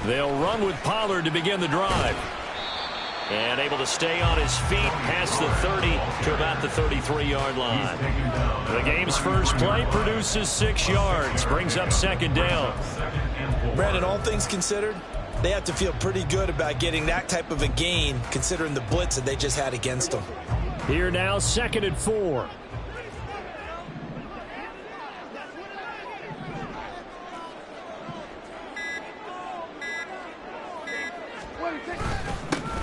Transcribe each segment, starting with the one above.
They'll run with Pollard to begin the drive. And able to stay on his feet past the 30 to about the 33-yard line. The game's first play produces 6 yards, brings up second down. Brandon, all things considered, they have to feel pretty good about getting that type of a gain considering the blitz that they just had against them. Here now, 2nd and 4.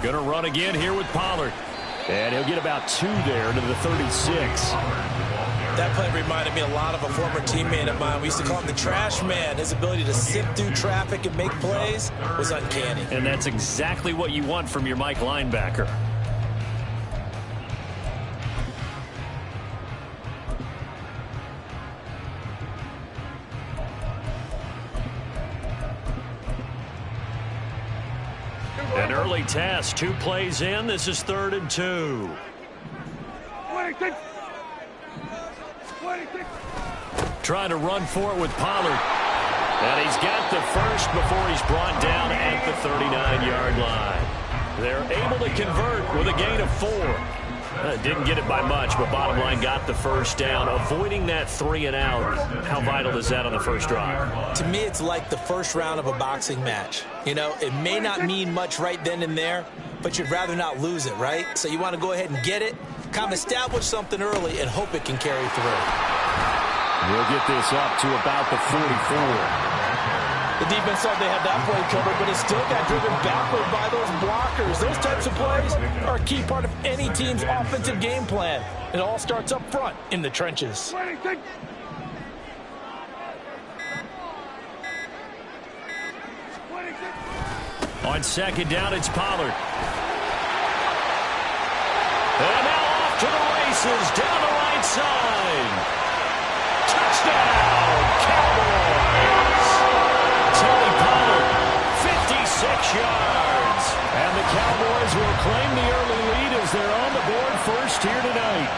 Going to run again here with Pollard. And he'll get about 2 there to the 36. That play reminded me a lot of a former teammate of mine. We used to call him the trash man. His ability to sift through traffic and make plays was uncanny. And that's exactly what you want from your Mike linebacker. An early test, 2 plays in. This is 3rd and 2. Trying to run for it with Pollard. And he's got the first before he's brought down at the 39-yard line. They're able to convert with a gain of 4. Didn't get it by much, but bottom line got the first down. Avoiding that 3 and out. How vital is that on the first drive? To me, it's like the first round of a boxing match. You know, it may not mean much right then and there, but you'd rather not lose it, right? So you want to go ahead and get it, kind of establish something early, and hope it can carry through. We'll get this up to about the 44. The defense thought they had that play covered, but it still got driven backward by those blockers. Those types of plays are a key part of any team's offensive game plan. It all starts up front in the trenches. On 2nd down, it's Pollard. And now off to the races, down the right side. Touchdown, Cowboys! Tony Pollard, 56 yards. And the Cowboys will claim the early lead as they're on the board first here tonight.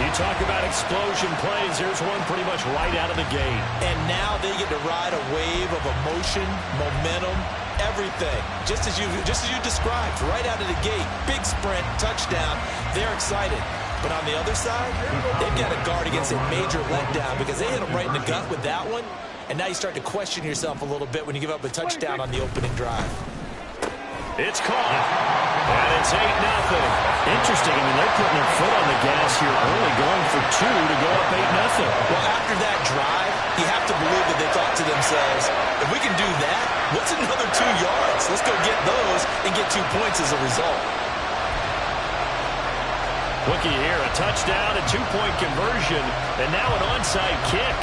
You talk about explosion plays. Here's one pretty much right out of the gate. And now they get to ride a wave of emotion, momentum, everything. Just as you described, right out of the gate. Big sprint, touchdown. They're excited. But on the other side, they've got to guard against a major letdown because they hit them right in the gut with that one. And now you start to question yourself a little bit when you give up a touchdown on the opening drive. It's caught. And it's 8-0. Interesting. I mean, they're putting their foot on the gas here early, going for 2 to go up 8-0. Well, after that drive, you have to believe that they thought to themselves, if we can do that, what's another 2 yards? Let's go get those and get 2 points as a result. Looky here, a touchdown, a 2-point conversion, and now an onside kick.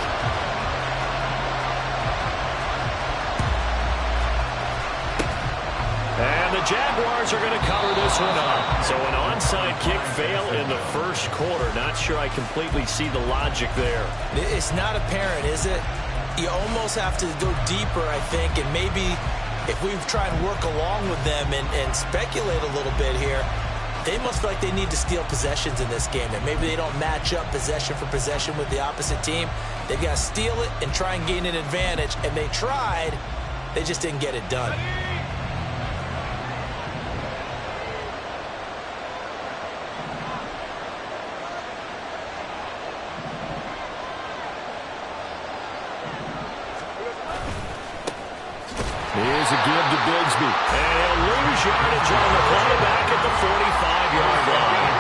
And the Jaguars are going to cover this one up. So an onside kick fail in the first quarter. Not sure I completely see the logic there. It's not apparent, is it? You almost have to go deeper, I think, and maybe if we try and work along with them and speculate a little bit here, they must feel like they need to steal possessions in this game. That maybe they don't match up possession for possession with the opposite team. They've got to steal it and try and gain an advantage. And they tried. They just didn't get it done. Here's a give to Bigsby. And he'll lose yardage on the play back at the 45-yard line.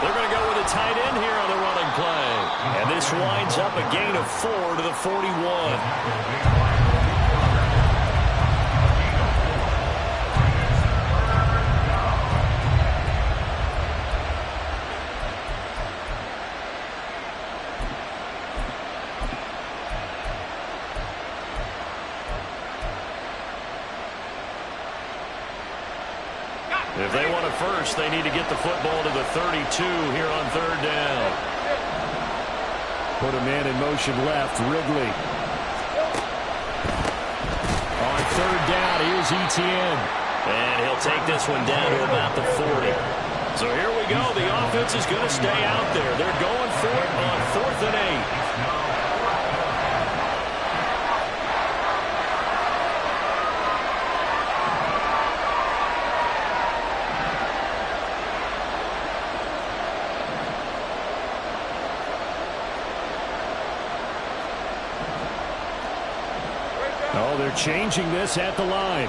They're going to go with a tight end here on the running play. And this winds up a gain of 4 to the 41. If they want a first, they need to get the football to the 32 here on 3rd down. Put a man in motion left, Ridley. On 3rd down, here's Etienne. And he'll take this one down to about the 40. So here we go. The offense is going to stay out there. They're going for it on 4th and 8. They're changing this at the line.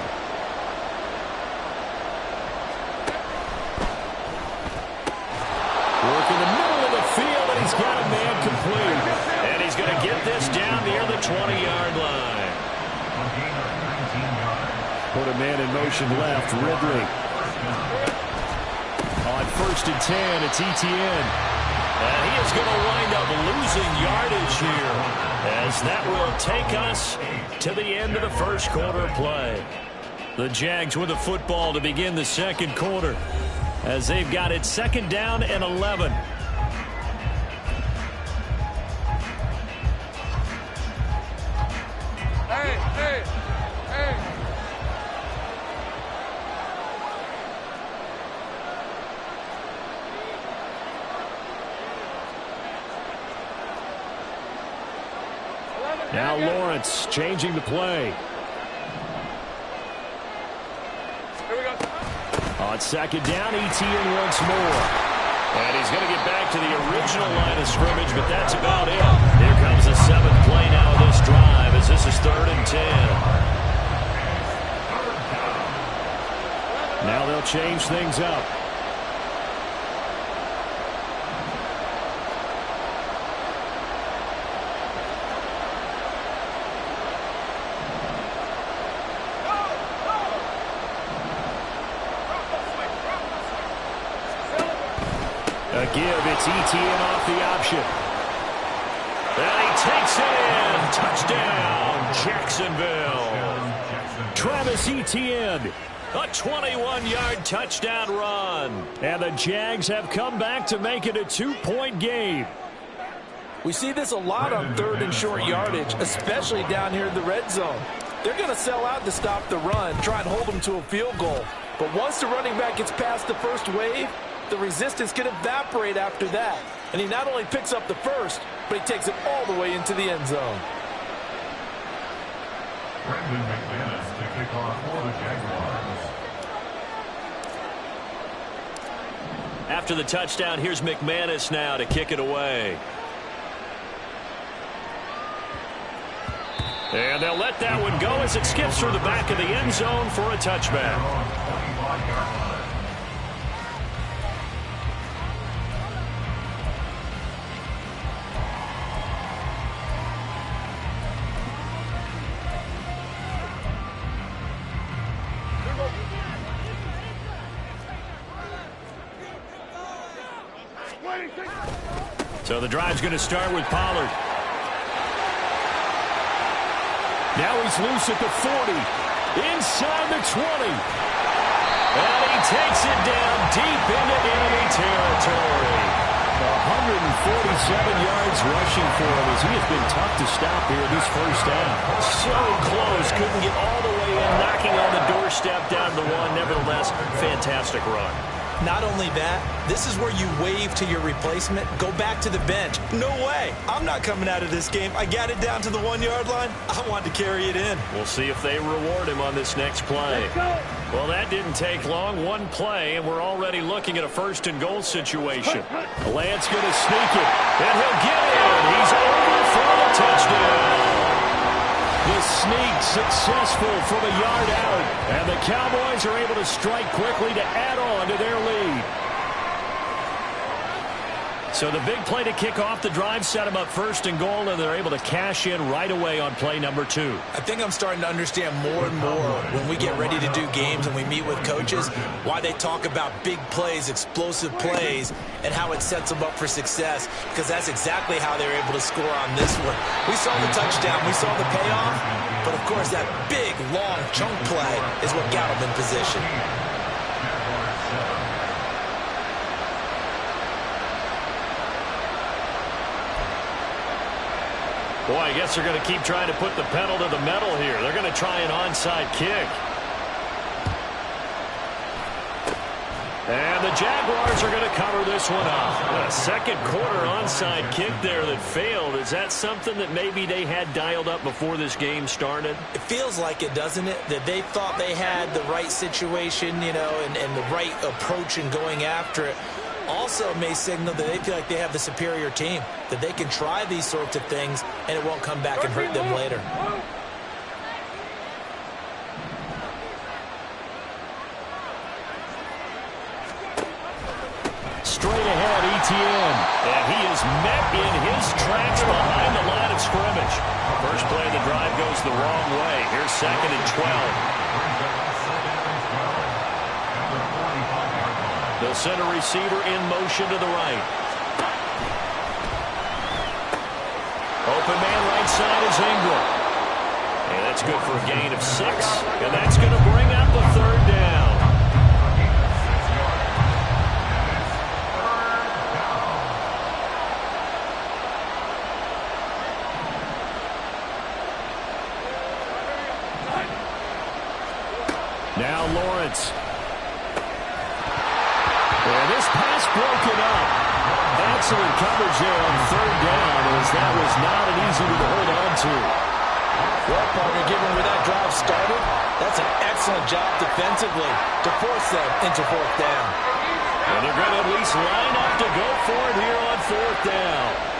Work in the middle of the field, and he's got a man complete. And he's going to get this down near the 20-yard line. Put a man in motion left, Ridley. On 1st and 10, it's Etienne. And he is going to wind up losing yardage here, as that will take us to the end of the first quarter play. The Jags with the football to begin the second quarter, as they've got it 2nd down and 11. Now Lawrence changing the play. Here we go. On 2nd down, Etienne once more. And he's going to get back to the original line of scrimmage, but that's about it. Here comes the 7th play now of this drive, as this is 3rd and 10. Now they'll change things up. It's Etienne off the option. And he takes it in. Touchdown, Jacksonville. Travis Etienne, a 21-yard touchdown run. And the Jags have come back to make it a 2-point game. We see this a lot on 3rd and short yardage, especially down here in the red zone. They're going to sell out to stop the run, try and hold them to a field goal. But once the running back gets past the first wave, the resistance can evaporate after that. And he not only picks up the first, but he takes it all the way into the end zone. Brendan McManus to kick off for the Jaguars. After the touchdown, here's McManus now to kick it away. And they'll let that one go as it skips through the back of the end zone for a touchback. So the drive's going to start with Pollard. Now he's loose at the 40, inside the 20. And he takes it down deep into enemy territory. 147 yards rushing for him, as he has been tough to stop here this first half. So close, couldn't get all the way in, knocking on the doorstep down to the 1. Nevertheless, fantastic run. Not only that, this is where you wave to your replacement, go back to the bench. No way. I'm not coming out of this game. I got it down to the 1-yard line. I want to carry it in. We'll see if they reward him on this next play. Well, that didn't take long. One play, and we're already looking at a 1st and goal situation. Lance going to sneak it, and he'll get in. He's over for the touchdown. The sneak successful from a yard out, and the Cowboys are able to strike quickly to add on to their lead. So the big play to kick off the drive set them up 1st and goal, and they're able to cash in right away on play number 2. I think I'm starting to understand more and more when we get ready to do games and we meet with coaches why they talk about big plays, explosive plays, and how it sets them up for success, because that's exactly how they're able to score on this one. We saw the touchdown, we saw the payoff, but of course that big, long chunk play is what got them in position. Boy, I guess they're going to keep trying to put the pedal to the metal here. They're going to try an onside kick. And the Jaguars are going to cover this one up. A second quarter onside kick there that failed. Is that something that maybe they had dialed up before this game started? It feels like it, doesn't it? That they thought they had the right situation, you know, and the right approach in going after it. Also may signal that they feel like they have the superior team, that they can try these sorts of things and it won't come back and hurt them later. Straight ahead, Etienne. And he is met in his tracks behind the line of scrimmage. First play of the drive goes the wrong way. Here's 2nd and 12. The center receiver in motion to the right. Open man right side is Ingram. And that's good for a gain of 6. And that's going to bring up the 3rd down. Now Lawrence. And this pass broken up. Excellent coverage there on 3rd down, as that was not an easy one to hold on to. Well, partner, given where that drive started, that's an excellent job defensively to force them into 4th down. And they're going to at least line up to go for it here on 4th down.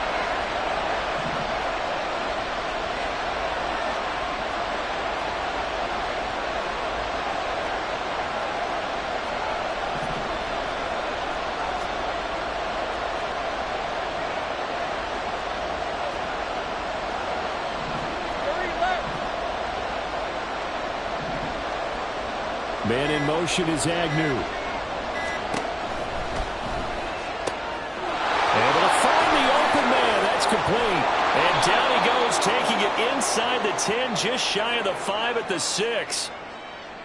Man in motion is Agnew. Able to find the open man. That's complete. And down he goes, taking it inside the 10, just shy of the 5 at the 6.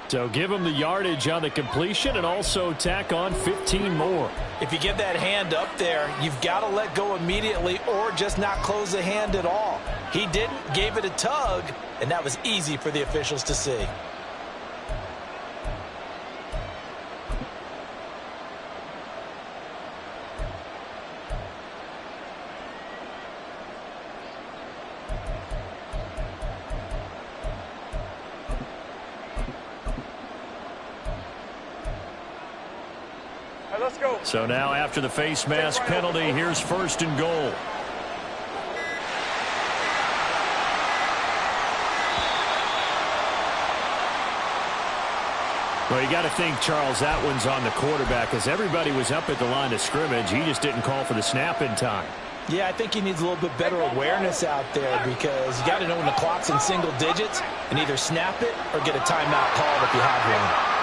So give him the yardage on the completion and also tack on 15 more. If you get that hand up there, you've got to let go immediately or just not close the hand at all. He didn't, gave it a tug, and that was easy for the officials to see. Let's go. So now after the face mask penalty, here's 1st and goal. Well, you got to think, Charles, that one's on the quarterback, as everybody was up at the line of scrimmage. He just didn't call for the snap in time. Yeah, I think he needs a little bit better awareness out there, because you got to know when the clock's in single digits and either snap it or get a timeout called if you have one.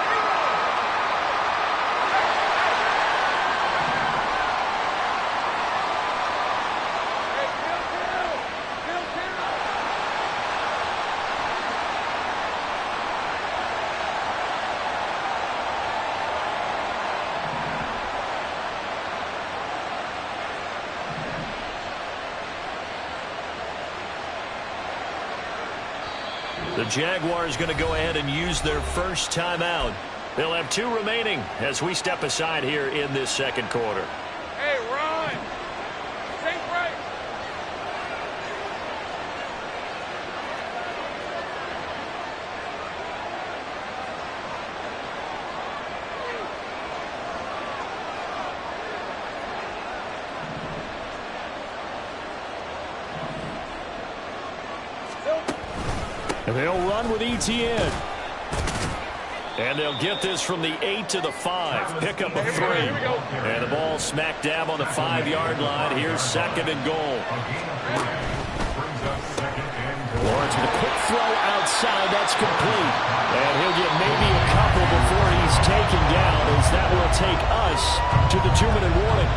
The Jaguars going to go ahead and use their first timeout. They'll have 2 remaining as we step aside here in this 2nd quarter. Hey, run! Think right! And they'll run with Etienne. And they'll get this from the 8 to the 5. Pick up a 3. And the ball smack dab on the 5-yard line. Here's 2nd and goal. Lawrence with a quick throw outside. That's complete. And he'll get maybe a couple before he's taken down, as that will take us to the 2-minute warning.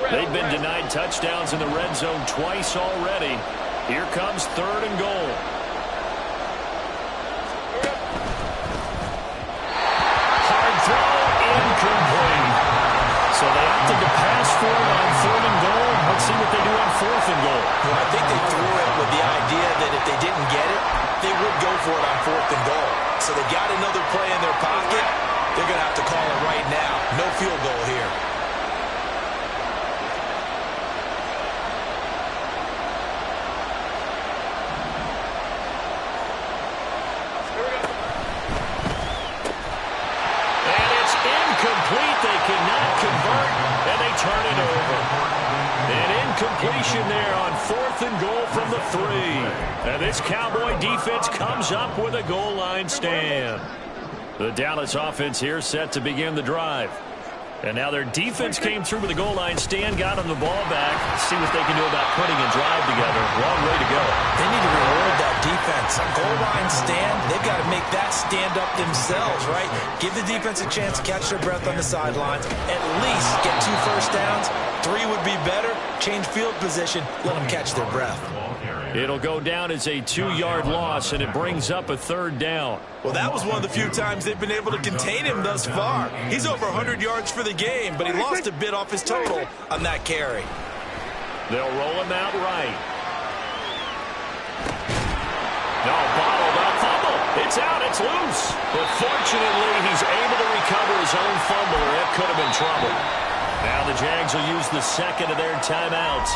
They've been denied touchdowns in the red zone twice already. Here comes 3rd and goal. Hard throw, incomplete. So they opted to pass for it on 3rd and goal. Let's see what they do on 4th and goal. Well, I think they threw it with the idea that if they didn't get it, they would go for it on 4th and goal. So they got another play in their pocket. They're going to have to call it right now. No field goal here. conversion there on 4th and goal from the 3. And this Cowboy defense comes up with a goal line stand. The Dallas offense here set to begin the drive. And now their defense came through with a goal line stand, got them the ball back. See what they can do about putting a drive together. Long way to go. They need to reward that defense. A goal line stand, they've got to make that stand up themselves, right? Give the defense a chance to catch their breath on the sidelines. At least get 2 first downs. 3 would be better. Change field position. Let them catch their breath. It'll go down as a 2-yard loss, and it brings up a 3rd down. Well, that was one of the few times they've been able to contain him thus far. He's over 100 yards for the game, but he lost a bit off his total on that carry. They'll roll him out right. No, bottled up fumble. It's out. It's loose. But fortunately, he's able to recover his own fumble, or it could have been trouble. Now the Jags will use the 2nd of their timeouts.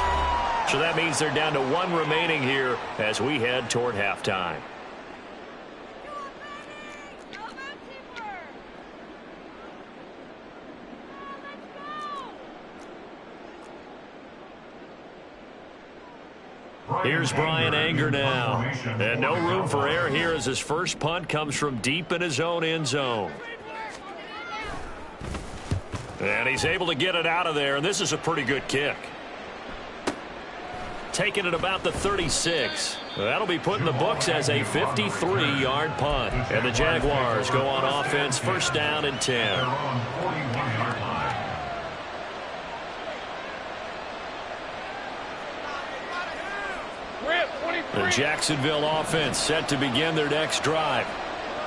So that means they're down to 1 remaining here as we head toward halftime. Here's Brian Anger now. And no room for error here as his first punt comes from deep in his own end zone. And he's able to get it out of there, and this is a pretty good kick. Taking it about the 36. That'll be put in the books as a 53-yard punt. And the Jaguars go on offense, 1st down and 10. The Jacksonville offense set to begin their next drive.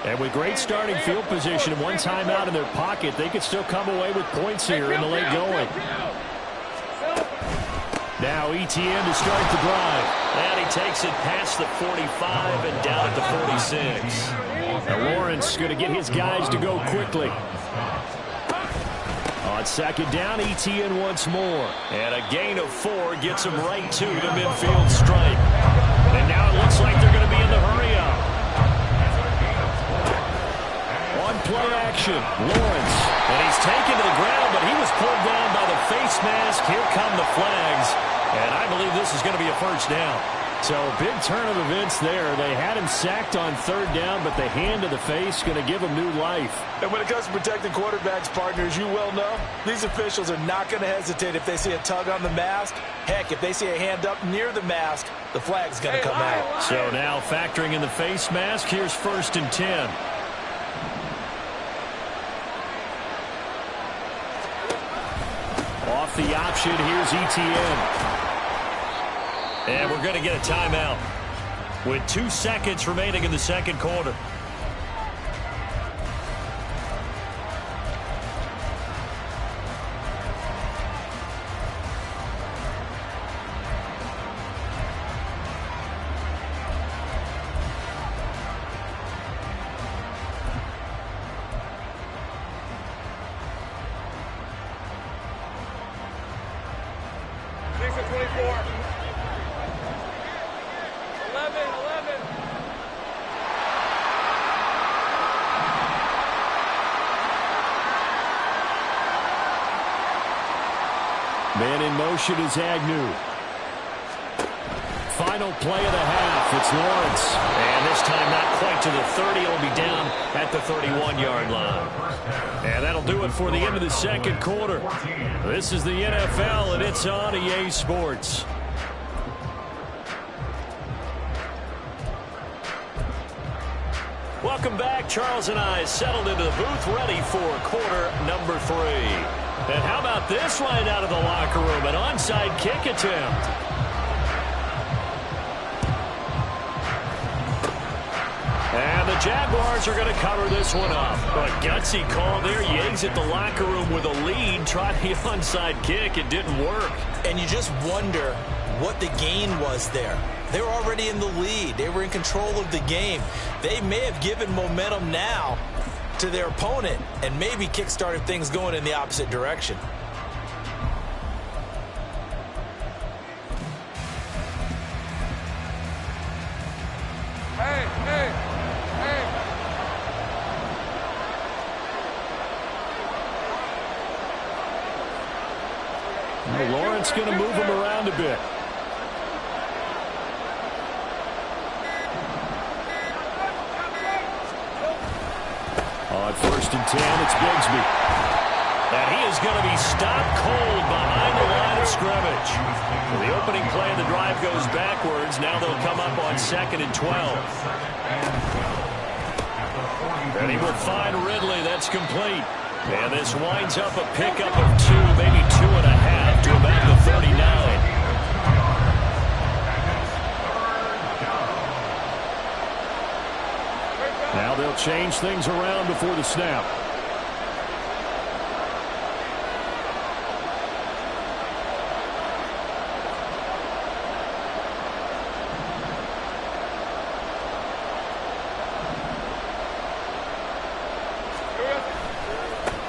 And with great starting field position and 1 timeout in their pocket, they could still come away with points here in the late going. Now Etienne to start the drive. And he takes it past the 45 and down at the 46. Now Lawrence going to get his guys to go quickly. On 2nd down, Etienne once more. And a gain of 4 gets him right to the midfield stripe. And now it looks like they're going to be in the hurry-up. On play action, Lawrence. And he's taken to the ground, but he was pulled down by the face mask. Here come the flags. And I believe this is going to be a 1st down. So big turn of events there. They had him sacked on 3rd down, but the hand to the face going to give him new life. And when it comes to protecting quarterbacks, partners, you well know, these officials are not going to hesitate if they see a tug on the mask. Heck, if they see a hand up near the mask, the flag's going to come out. So now factoring in the face mask, here's 1st and 10. Off the option, here's Etienne. And we're going to get a timeout with 2 seconds remaining in the 2nd quarter. Man in motion is Agnew. Final play of the half. It's Lawrence. And this time not quite to the 30. It'll be down at the 31-yard line. And that'll do it for the end of the 2nd quarter. This is the NFL, and it's on EA Sports. Welcome back. Charles and I settled into the booth ready for quarter number 3. And how about this right out of the locker room? An onside kick attempt. And the Jaguars are going to cover this one up. A gutsy call there. You exit the locker room with a lead. Tried the onside kick. It didn't work. And you just wonder what the gain was there. They were already in the lead. They were in control of the game. They may have given momentum now to their opponent and maybe kick-started things going in the opposite direction. Hey, hey, hey. Lawrence going to move him around a bit. 1st and 10. It's Bigsby. And he is going to be stopped cold behind the line of scrimmage. So the opening play of the drive goes backwards. Now they'll come up on 2nd and 12. And he will find Ridley. That's complete. And this winds up a pickup of 2, maybe 2.5 to about the 39. Now they'll change things around before the snap.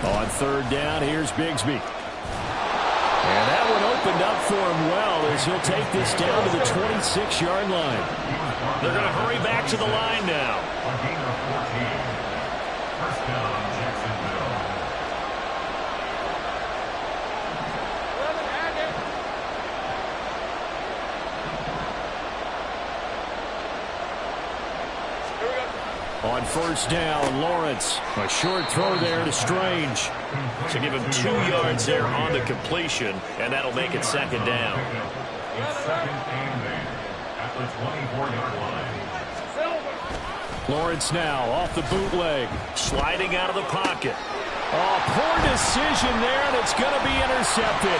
On 3rd down, here's Bigsby. And that one opened up for him well as he'll take this down to the 26-yard line. They're going to hurry back to the line now. First down, Jacksonville. On 1st down, Lawrence. A short throw there to Strange. To give him 2 yards there on the completion, and that'll make it 2nd down. It's 2nd and 8 at the 24-yard line. Lawrence now off the bootleg. Sliding out of the pocket. Oh, poor decision there, and it's going to be intercepted.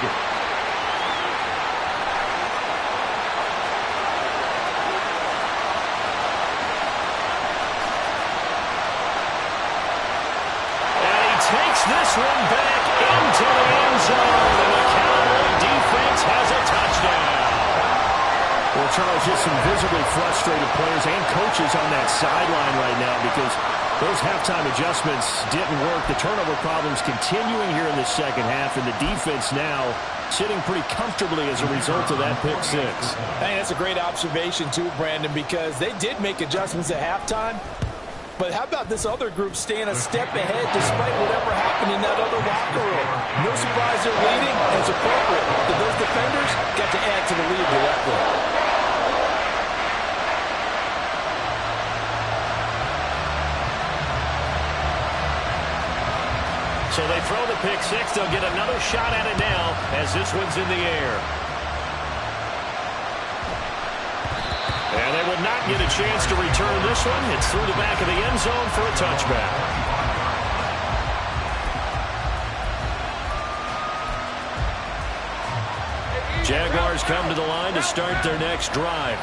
This one back into the end zone, and the Cowboy defense has a touchdown. Well, Charles, just some visibly frustrated players and coaches on that sideline right now because those halftime adjustments didn't work. The turnover problems continuing here in the 2nd half, and the defense now sitting pretty comfortably as a result of that pick 6. I think that's a great observation, too, Brandon, because they did make adjustments at halftime. But how about this other group staying a step ahead despite whatever happened in that other locker room? No surprise they're leading, and it's appropriate that those defenders got to add to the lead directly. So they throw the pick 6. They'll get another shot at it now as this one's in the air. And they will not get a chance to return this one. It's through the back of the end zone for a touchback. Jaguars come to the line to start their next drive.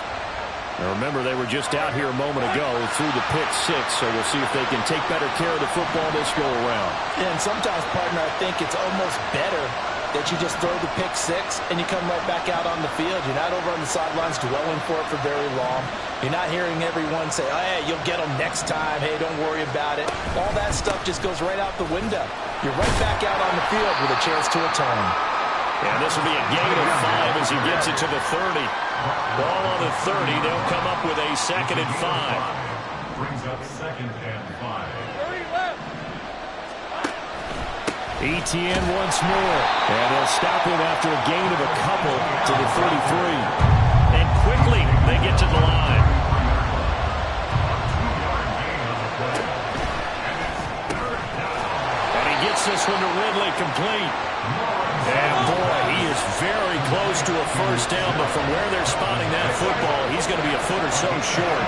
Now remember, they were just out here a moment ago through the pick 6, so we'll see if they can take better care of the football this go around. And sometimes, partner, I think it's almost better that you just throw the pick 6 and you come right back out on the field. You're not over on the sidelines dwelling for it for very long. You're not hearing everyone say, oh, hey, you'll get them next time. Hey, don't worry about it. All that stuff just goes right out the window. You're right back out on the field with a chance to return. And this will be a gain of 5 as he gets it to the 30. Ball on the 30. They'll come up with a 2nd and 5. Brings up 2nd and 5. Etienne once more. And they'll stop him after a gain of a couple to the 33. And quickly they get to the line. And he gets this one to Ridley complete. And boy, he is very close to a 1st down, but from where they're spotting that football, he's going to be a foot or so short.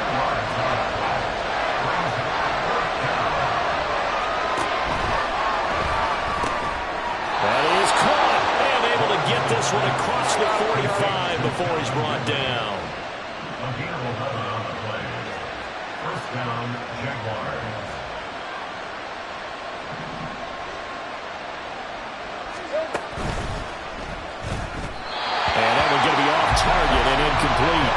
Get this one across the 45 before he's brought down. A gain of 11 on the play. 1st down, Jaguars. And that one's going to be off target and incomplete.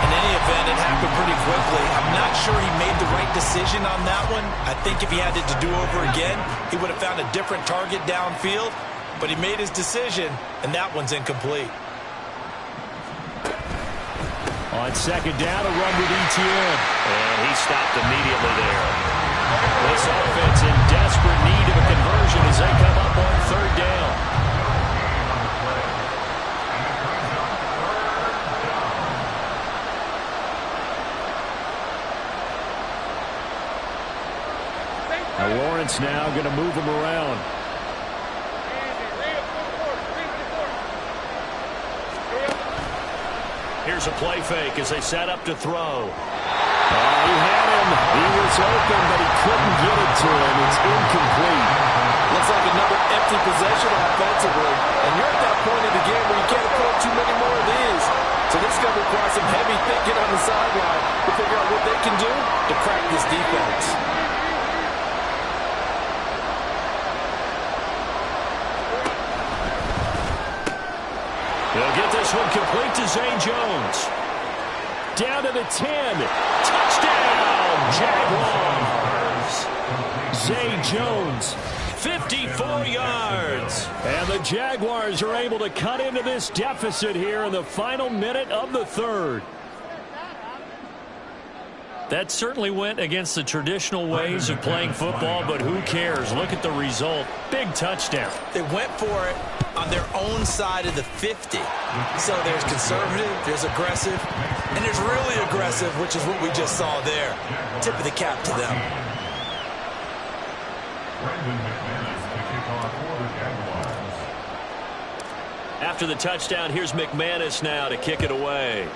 In any event, it happened pretty quickly. I'm not sure he made the right decision on that one. I think if he had it to do over again, he would have found a different target downfield. But he made his decision, and that one's incomplete. On 2nd down, a run with Etienne. And he stopped immediately there. This offense in desperate need of a conversion as they come up on 3rd down. Now Lawrence now going to move him around. Here's a play fake as they set up to throw. He had him. He was open, but he couldn't get it to him. It's incomplete. Looks like another empty possession offensively. And you're at that point in the game where you can't afford too many more of these. So this is going to require some heavy thinking on the sideline to figure out what they can do to crack this defense. They'll get this one complete to Zay Jones. Down to the 10. Touchdown, Jaguars. Zay Jones, 54 yards. And the Jaguars are able to cut into this deficit here in the final minute of the third. That certainly went against the traditional ways of playing football, but who cares? Look at the result. Big touchdown. They went for it on their own side of the 50. So there's conservative, there's aggressive, and there's really aggressive, which is what we just saw there. Tip of the cap to them. After the touchdown, here's McManus now to kick it away.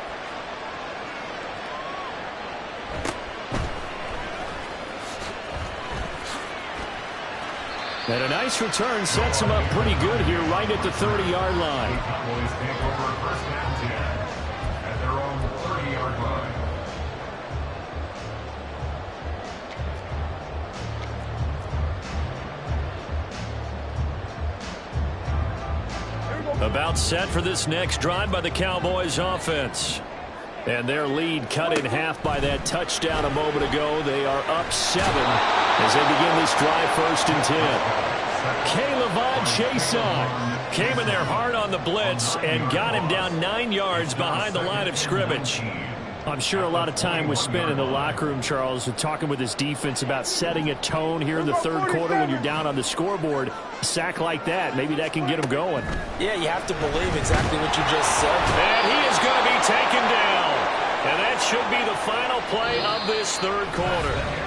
And a nice return sets him up pretty good here right at the 30-yard line. Cowboys take over first down 10 at their own 30-yard line. About set for this next drive by the Cowboys offense. And their lead cut in half by that touchdown a moment ago. They are up 7 as they begin this drive, 1st and 10. K'Lavon Chaisson came in there hard on the blitz and got him down 9 yards behind the line of scrimmage. I'm sure a lot of time was spent in the locker room, Charles, with talking with his defense about setting a tone here in the third quarter when you're down on the scoreboard. A sack like that, maybe that can get him going. Yeah, you have to believe exactly what you just said. And he is going to be taken down. And that should be the final play of this third quarter.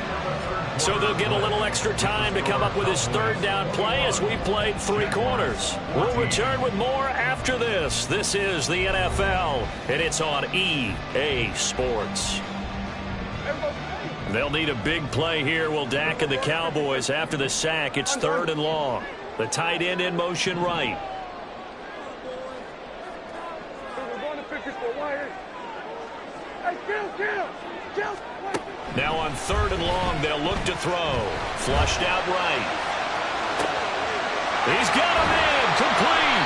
So they'll get a little extra time to come up with his third down play as we played 3 quarters. We'll return with more after this. This is the NFL, and it's on EA Sports. They'll need a big play here, will Dak and the Cowboys after the sack. It's 3rd and long. The tight end in motion right. Now on 3rd and long, they'll look to throw. Flushed out right. He's got him in. Complete.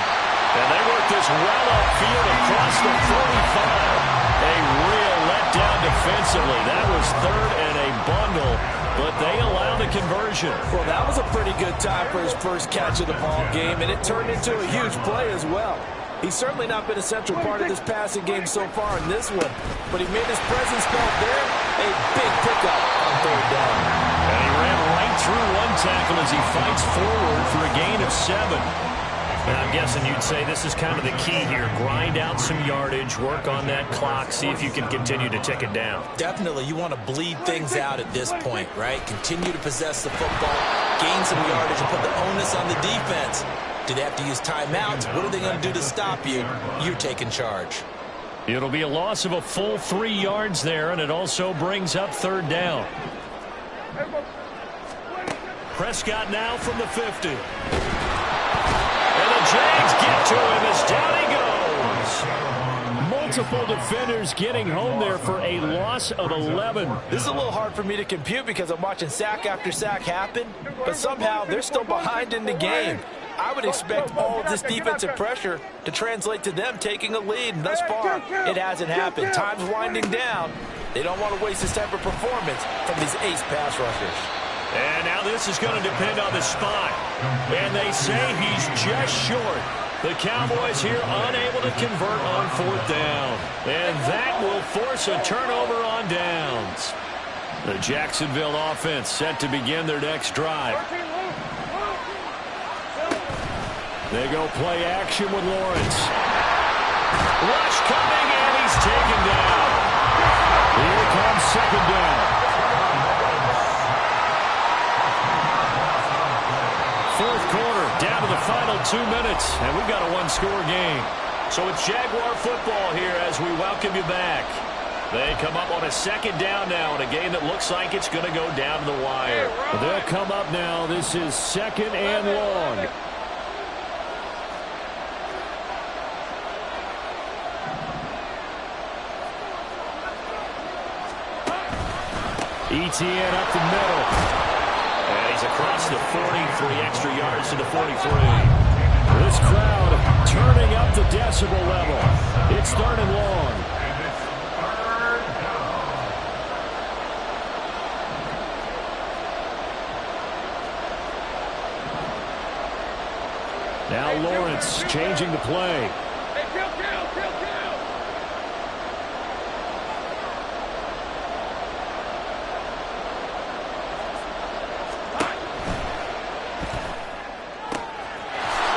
And they work this well upfield across the 45. A real letdown defensively. That was 3rd and a bundle, but they allow the conversion. Well, that was a pretty good time for his first catch of the ball game, and it turned into a huge play as well. He's certainly not been a central part of this passing game so far in this one, but he made his presence felt there. A big pickup on 3rd down. And he ran right through one tackle as he fights forward for a gain of 7. And I'm guessing you'd say this is kind of the key here. Grind out some yardage, work on that clock, see if you can continue to tick it down. Definitely, you want to bleed things out at this point, right? Continue to possess the football, gain some yardage, and put the onus on the defense. Do they have to use timeouts? What are they going to do to stop you? You're taking charge. It'll be a loss of a full 3 yards there, and it also brings up 3rd down. Prescott now from the 50. And the Jags get to him as down he goes. Multiple defenders getting home there for a loss of 11. This is a little hard for me to compute because I'm watching sack after sack happen, but somehow they're still behind in the game. I would expect all of this defensive pressure to translate to them taking a lead, and thus far, it hasn't happened. Time's winding down. They don't want to waste this type of performance from these ace pass rushers. And now this is going to depend on the spot. And they say he's just short. The Cowboys here unable to convert on 4th down. And that will force a turnover on downs. The Jacksonville offense set to begin their next drive. They go play action with Lawrence. Rush coming, and he's taken down. Here comes 2nd down. final 2 minutes, and we've got a one-score game. So it's Jaguar football here as we welcome you back. They come up on a second down now in a game that looks like it's going to go down to the wire. They'll come up now. This is 2nd and long. ETN up the middle. And he's across the 40, 3 extra yards to the 43. This crowd turning up the decibel level. It's 3rd and long. Now Lawrence changing the play. Hey, kill.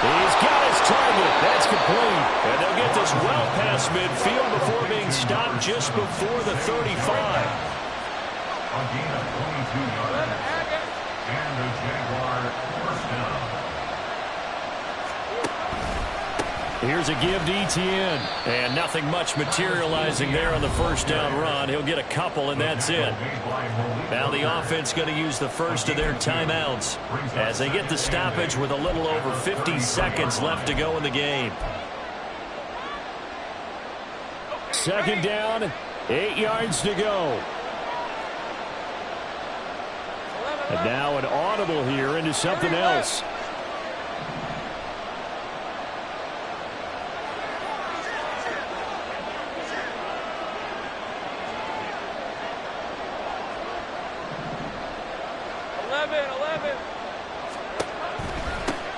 He's got his target. That's complete. And they'll get this well past midfield before being stopped just before the 35. A gain of 22 yards. And the Jaguar first down. Here's a give to ETN. And nothing much materializing there on the first down run. He'll get a couple, and that's it. Now the offense going to use the first of their timeouts as they get the stoppage with a little over 50 seconds left to go in the game. 2nd down, 8 yards to go. And now an audible here into something else.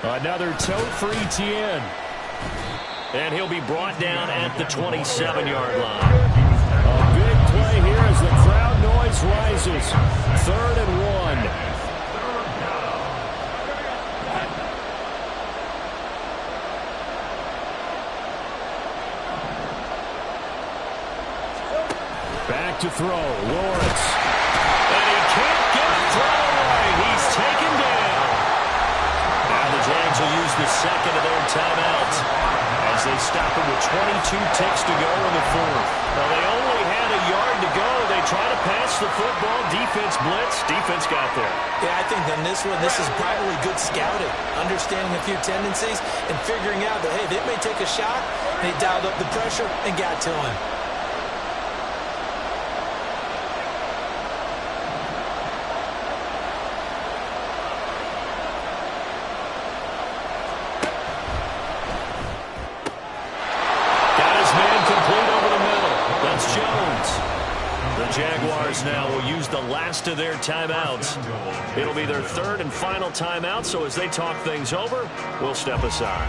Another tote for ETN. And he'll be brought down at the 27-yard line. A big play here as the crowd noise rises. 3rd and 1. Back to throw. Lawrence. And he can't get a throw away. He's taken down. Now the Jags will use the second of their timeouts as they stop it with 22 ticks to go in the 4th. Well, they only had a yard to go. They try to pass the football. Defense blitz. Defense got there. Yeah, I think in this one, this is probably good scouting, understanding a few tendencies and figuring out that, hey, they may take a shot. They dialed up the pressure and got to him. Jaguars now will use the last of their timeouts. It'll be their 3rd and final timeout, so as they talk things over, we'll step aside.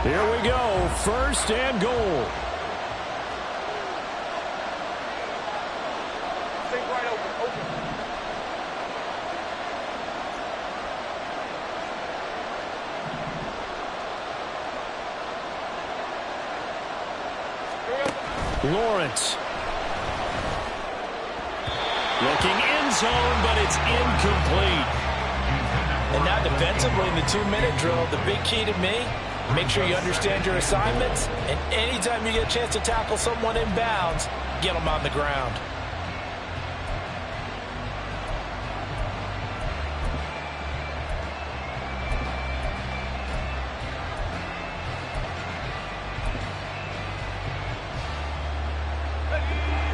Here we go, 1st and goal. Lawrence. Looking end zone, but it's incomplete. And now defensively in the 2-minute drill, the big key to me, make sure you understand your assignments, and anytime you get a chance to tackle someone in bounds, get them on the ground.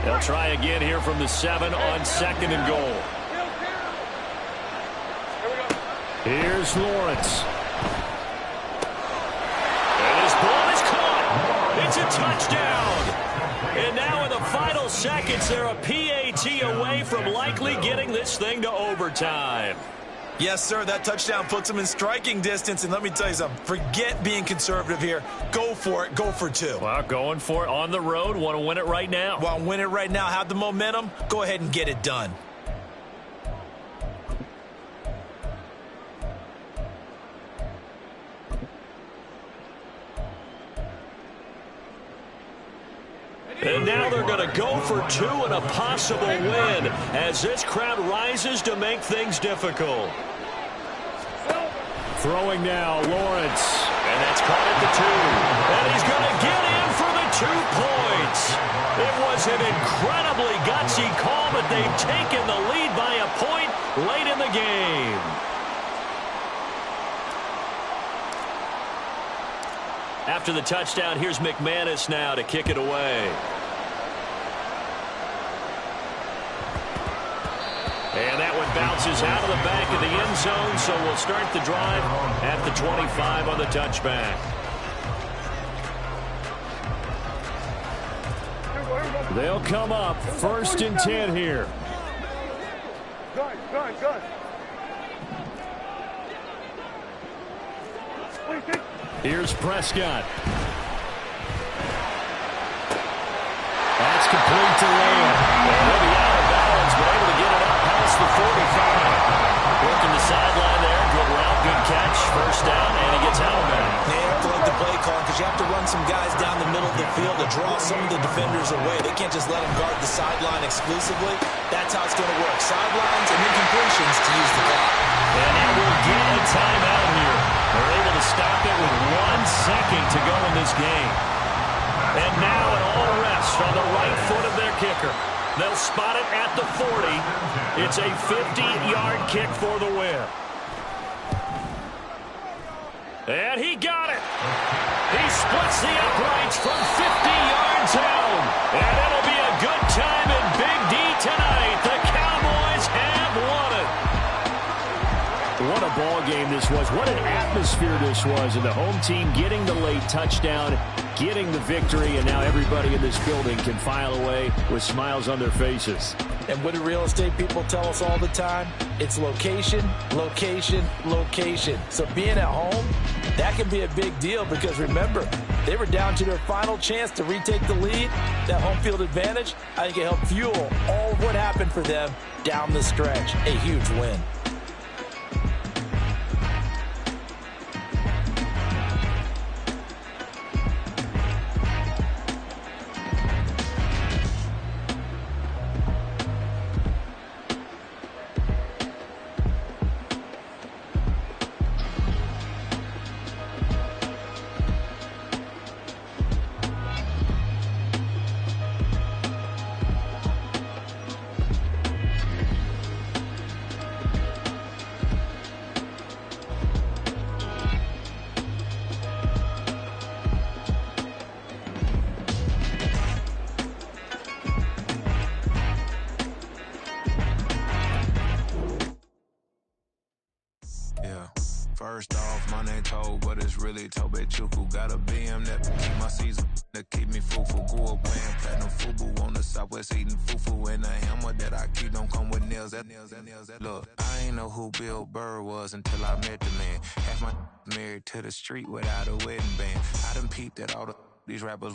They'll try again here from the 7 on 2nd and goal. Here's Lawrence. And his ball is caught. It's a touchdown. And now in the final seconds, they're a PAT away from likely getting this thing to overtime. Yes, sir, that touchdown puts them in striking distance. And let me tell you something, forget being conservative here. Go for it. Go for 2. Well, going for it on the road. Want to win it right now. Want to win it right now, have the momentum, go ahead and get it done. And now they're going to go for two and a possible win as this crowd rises to make things difficult. Throwing now, Lawrence. And that's caught at the 2. And he's going to get in for the 2 points. It was an incredibly gutsy call, but they've taken the lead by a point late in the game. After the touchdown, here's McManus now to kick it away. And that one bounces out of the back of the end zone, so we'll start the drive at the 25 on the touchback. They'll come up 1st and 10 here. Good. Here's Prescott. That's complete to Lamb. He'll be out of balance, but able to get it up past the 45. Working the sideline there. Good route, good catch. First down, and he gets out of bounds. They have to like the play call because you have to run some guys down the middle of the field to draw some of the defenders away. They can't just let them guard the sideline exclusively. That's how it's going to work. Sidelines and incompletions to use the clock. And now we'll get a timeout here. They're able to stop it with 1 second to go in this game. And now an all rest on the right foot of their kicker. They'll spot it at the 40. It's a 50-yard kick for the win. And he got it. He splits the uprights from 50 yards out. And it'll be a good time in Big D tonight. The Cowboys have won it. What a ball game this was. What an atmosphere this was. And the home team getting the late touchdown, getting the victory, and now everybody in this building can file away with smiles on their faces. And what do real estate people tell us all the time? It's location, location, location. So being at home, that can be a big deal because remember, they were down to their final chance to retake the lead. That home field advantage, I think it helped fuel all of what happened for them down the stretch. A huge win. First off, my name Toad, but it's really Tobe Chuku. Got a BM that keep my season, that keep me fufu. Grew up playing platinum fubu on the Southwest eating fufu. And the hammer that I keep don't come with nails. Look, I ain't know who Bill Burr was until I met the man. Half my married to the street without a wedding band. I done peeped at all these rappers.